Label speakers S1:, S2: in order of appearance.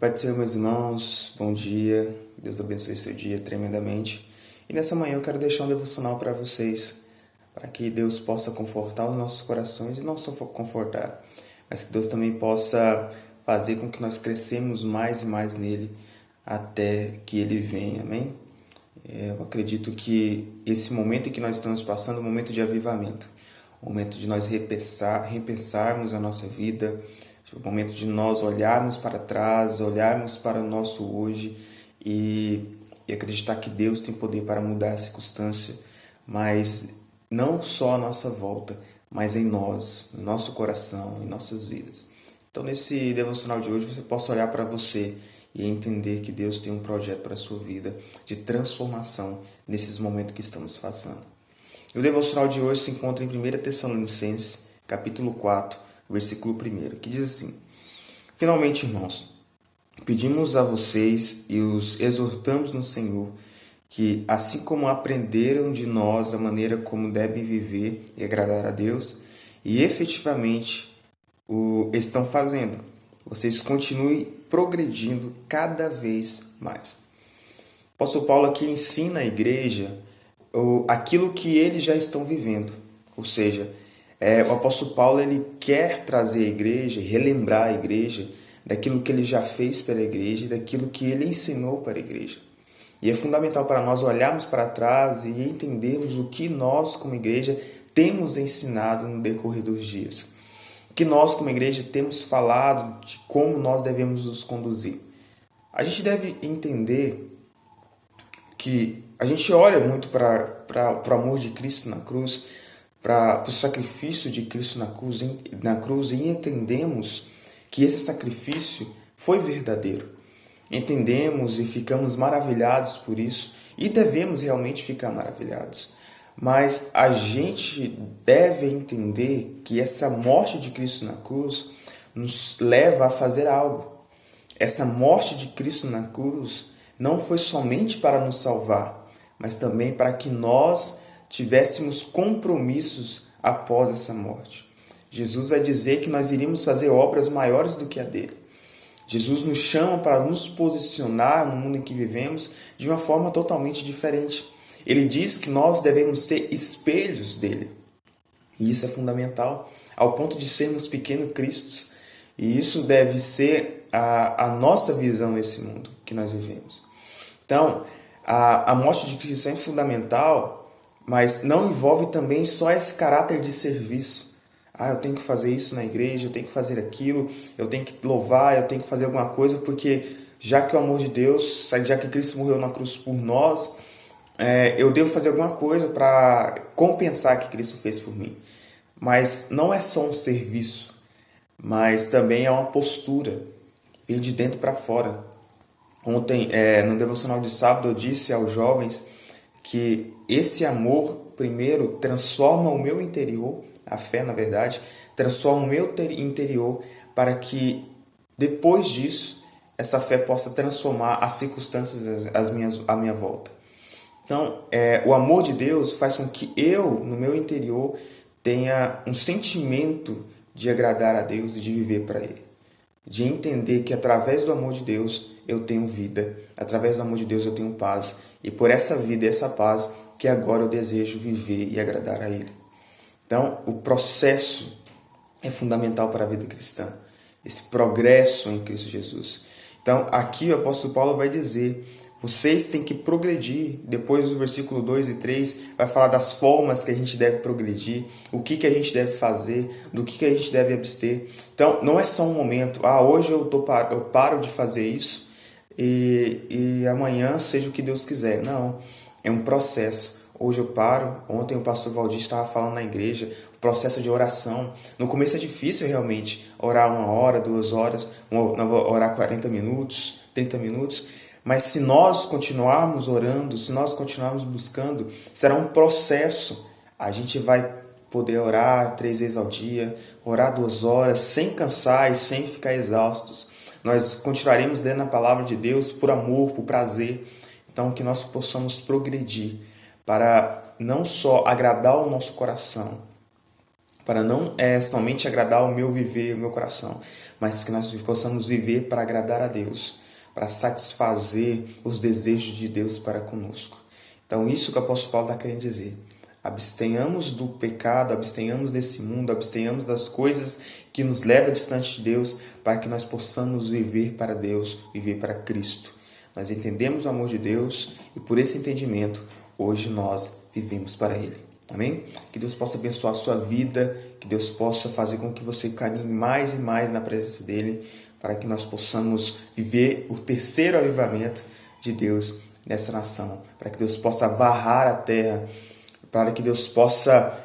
S1: Pai do Senhor, meus irmãos, bom dia. Deus abençoe seu dia tremendamente. E nessa manhã eu quero deixar um devocional para vocês, para que Deus possa confortar os nossos corações e não só confortar, mas que Deus também possa fazer com que nós crescemos mais e mais nele até que ele venha, amém? Eu acredito que esse momento em que nós estamos passando é um momento de avivamento, um momento de nós repensarmos a nossa vida, o momento de nós olharmos para trás, olharmos para o nosso hoje e acreditar que Deus tem poder para mudar a circunstância, mas não só a nossa volta, mas em nós, no nosso coração, em nossas vidas. Então, nesse devocional de hoje, você possa olhar para você e entender que Deus tem um projeto para a sua vida de transformação nesses momentos que estamos passando. E o devocional de hoje se encontra em 1 Tessalonicenses, capítulo 4, versículo 1, que diz assim: Finalmente, irmãos, pedimos a vocês e os exortamos no Senhor que, assim como aprenderam de nós a maneira como devem viver e agradar a Deus, e efetivamente o estão fazendo, vocês continuem progredindo cada vez mais. O apóstolo Paulo aqui ensina a igreja aquilo que eles já estão vivendo, ou seja, o apóstolo Paulo ele quer trazer a igreja, relembrar a igreja daquilo que ele já fez pela igreja e daquilo que ele ensinou para a igreja. E é fundamental para nós olharmos para trás e entendermos o que nós, como igreja, temos ensinado no decorrer dos dias. O que nós, como igreja, temos falado de como nós devemos nos conduzir. A gente deve entender que a gente olha muito para o amor de Cristo na cruz, para o sacrifício de Cristo na cruz e entendemos que esse sacrifício foi verdadeiro. Entendemos e ficamos maravilhados por isso e devemos realmente ficar maravilhados. Mas a gente deve entender que essa morte de Cristo na cruz nos leva a fazer algo. Essa morte de Cristo na cruz não foi somente para nos salvar, mas também para que nós tivéssemos compromissos após essa morte. Jesus vai dizer que nós iríamos fazer obras maiores do que a dele. Jesus nos chama para nos posicionar no mundo em que vivemos de uma forma totalmente diferente. Ele diz que nós devemos ser espelhos dele. E isso é fundamental, ao ponto de sermos pequenos cristos. E isso deve ser a nossa visão nesse mundo que nós vivemos. Então, a morte de Cristo é fundamental, mas não envolve também só esse caráter de serviço. Eu tenho que fazer isso na igreja, eu tenho que fazer aquilo, eu tenho que louvar, eu tenho que fazer alguma coisa, porque já que o amor de Deus, já que Cristo morreu na cruz por nós, eu devo fazer alguma coisa para compensar o que Cristo fez por mim. Mas não é só um serviço, mas também é uma postura, vem de dentro para fora. Ontem, no devocional de sábado, eu disse aos jovens que esse amor, primeiro, transforma o meu interior, a fé, na verdade, transforma o meu interior para que, depois disso, essa fé possa transformar as circunstâncias à minha volta. Então, o amor de Deus faz com que eu, no meu interior, tenha um sentimento de agradar a Deus e de viver para Ele. De entender que através do amor de Deus eu tenho vida, através do amor de Deus eu tenho paz, e por essa vida e essa paz que agora eu desejo viver e agradar a Ele. Então, o processo é fundamental para a vida cristã, esse progresso em Cristo Jesus. Então, aqui o apóstolo Paulo vai dizer: vocês têm que progredir. Depois do versículo 2 e 3 vai falar das formas que a gente deve progredir, o que a gente deve fazer, do que a gente deve abster. Então, não é só um momento, hoje eu paro de fazer isso e amanhã seja o que Deus quiser. Não, é um processo. Hoje eu paro. Ontem o pastor Valdir estava falando na igreja, o processo de oração. No começo é difícil realmente orar 1 hora, 2 horas, orar 40 minutos, 30 minutos. Mas se nós continuarmos orando, se nós continuarmos buscando, será um processo. A gente vai poder orar 3 vezes ao dia, orar 2 horas, sem cansar e sem ficar exaustos. Nós continuaremos lendo a palavra de Deus por amor, por prazer. Então, que nós possamos progredir para não só agradar o nosso coração, para não somente agradar o meu viver, o meu coração, mas que nós possamos viver para agradar a Deus, para satisfazer os desejos de Deus para conosco. Então, isso que o apóstolo Paulo está querendo dizer. Abstenhamos do pecado, abstenhamos desse mundo, abstenhamos das coisas que nos levam distante de Deus, para que nós possamos viver para Deus, viver para Cristo. Nós entendemos o amor de Deus e por esse entendimento, hoje nós vivemos para Ele. Amém? Que Deus possa abençoar a sua vida, que Deus possa fazer com que você caminhe mais e mais na presença dEle, para que nós possamos viver o terceiro avivamento de Deus nessa nação, para que Deus possa varrar a terra, para que Deus possa